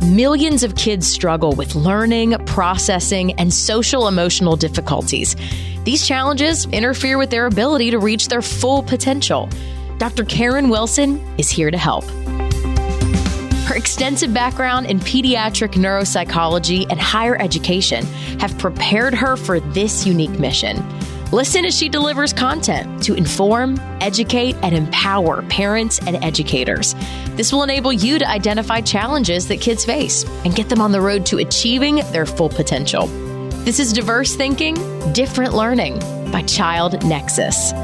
Millions of kids struggle with learning, processing, and social emotional difficulties. These challenges interfere with their ability to reach their full potential. Dr. Karen Wilson is here to help. Her extensive background in pediatric neuropsychology and higher education have prepared her for this unique mission. Listen as she delivers content to inform, educate, and empower parents and educators. This will enable you to identify challenges that kids face and get them on the road to achieving their full potential. This is Diverse Thinking, Different Learning by Child Nexus.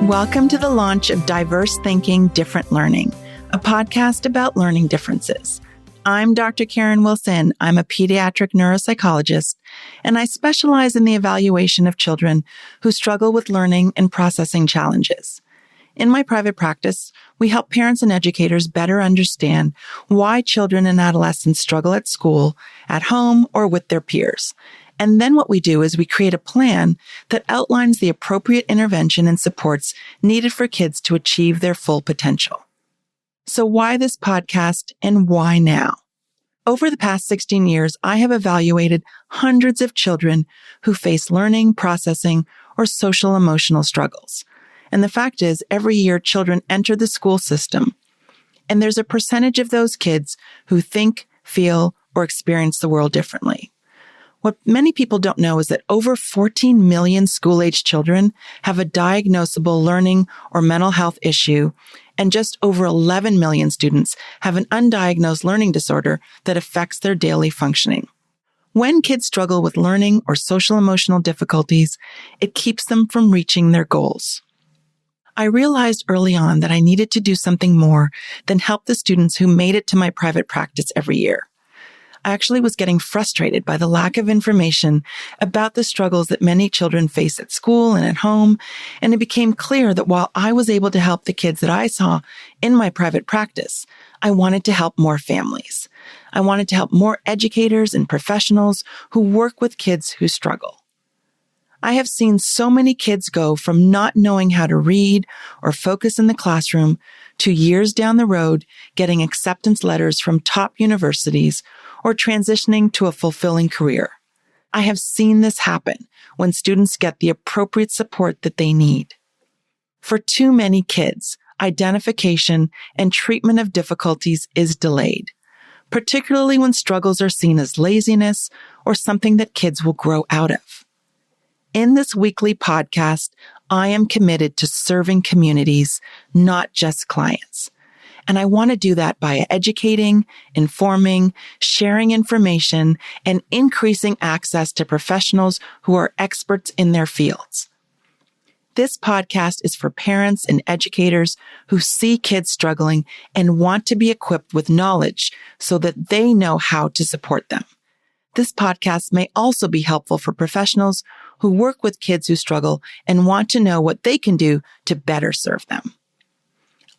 Welcome to the launch of Diverse Thinking, Different Learning, a podcast about learning differences. I'm Dr. Karen Wilson. I'm a pediatric neuropsychologist, and I specialize in the evaluation of children who struggle with learning and processing challenges. In my private practice, we help parents and educators better understand why children and adolescents struggle at school, at home, or with their peers. And then what we do is we create a plan that outlines the appropriate intervention and supports needed for kids to achieve their full potential. So why this podcast and why now? Over the past 16 years, I have evaluated hundreds of children who face learning, processing, or social emotional struggles. And the fact is, every year children enter the school system, and there's a percentage of those kids who think, feel, or experience the world differently. What many people don't know is that over 14 million school-age children have a diagnosable learning or mental health issue, and just over 11 million students have an undiagnosed learning disorder that affects their daily functioning. When kids struggle with learning or social emotional difficulties, it keeps them from reaching their goals. I realized early on that I needed to do something more than help the students who made it to my private practice every year. I actually was getting frustrated by the lack of information about the struggles that many children face at school and at home, and it became clear that while I was able to help the kids that I saw in my private practice, I wanted to help more families. I wanted to help more educators and professionals who work with kids who struggle. I have seen so many kids go from not knowing how to read or focus in the classroom to years down the road getting acceptance letters from top universities or transitioning to a fulfilling career. I have seen this happen when students get the appropriate support that they need. For too many kids, identification and treatment of difficulties is delayed, particularly when struggles are seen as laziness or something that kids will grow out of. In this weekly podcast, I am committed to serving communities, not just clients. And I want to do that by educating, informing, sharing information, and increasing access to professionals who are experts in their fields. This podcast is for parents and educators who see kids struggling and want to be equipped with knowledge so that they know how to support them. This podcast may also be helpful for professionals who work with kids who struggle and want to know what they can do to better serve them.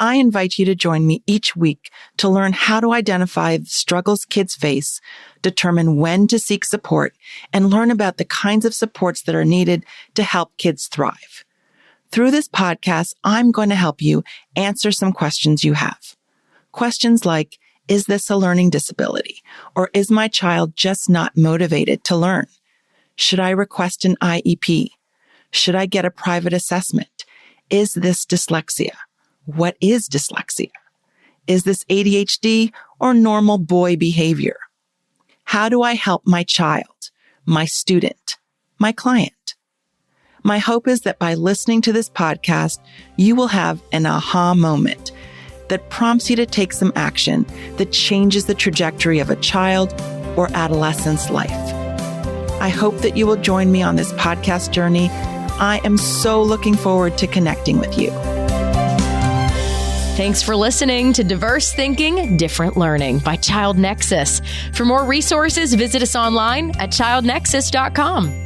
I invite you to join me each week to learn how to identify the struggles kids face, determine when to seek support, and learn about the kinds of supports that are needed to help kids thrive. Through this podcast, I'm going to help you answer some questions you have. Questions like, is this a learning disability? Or is my child just not motivated to learn? Should I request an IEP? Should I get a private assessment? Is this dyslexia? What is dyslexia? Is this ADHD or normal boy behavior? How do I help my child, my student, my client? My hope is that by listening to this podcast, you will have an aha moment that prompts you to take some action that changes the trajectory of a child or adolescent's life. I hope that you will join me on this podcast journey. I am so looking forward to connecting with you. Thanks for listening to Diverse Thinking, Different Learning by Child Nexus. For more resources, visit us online at childnexus.com.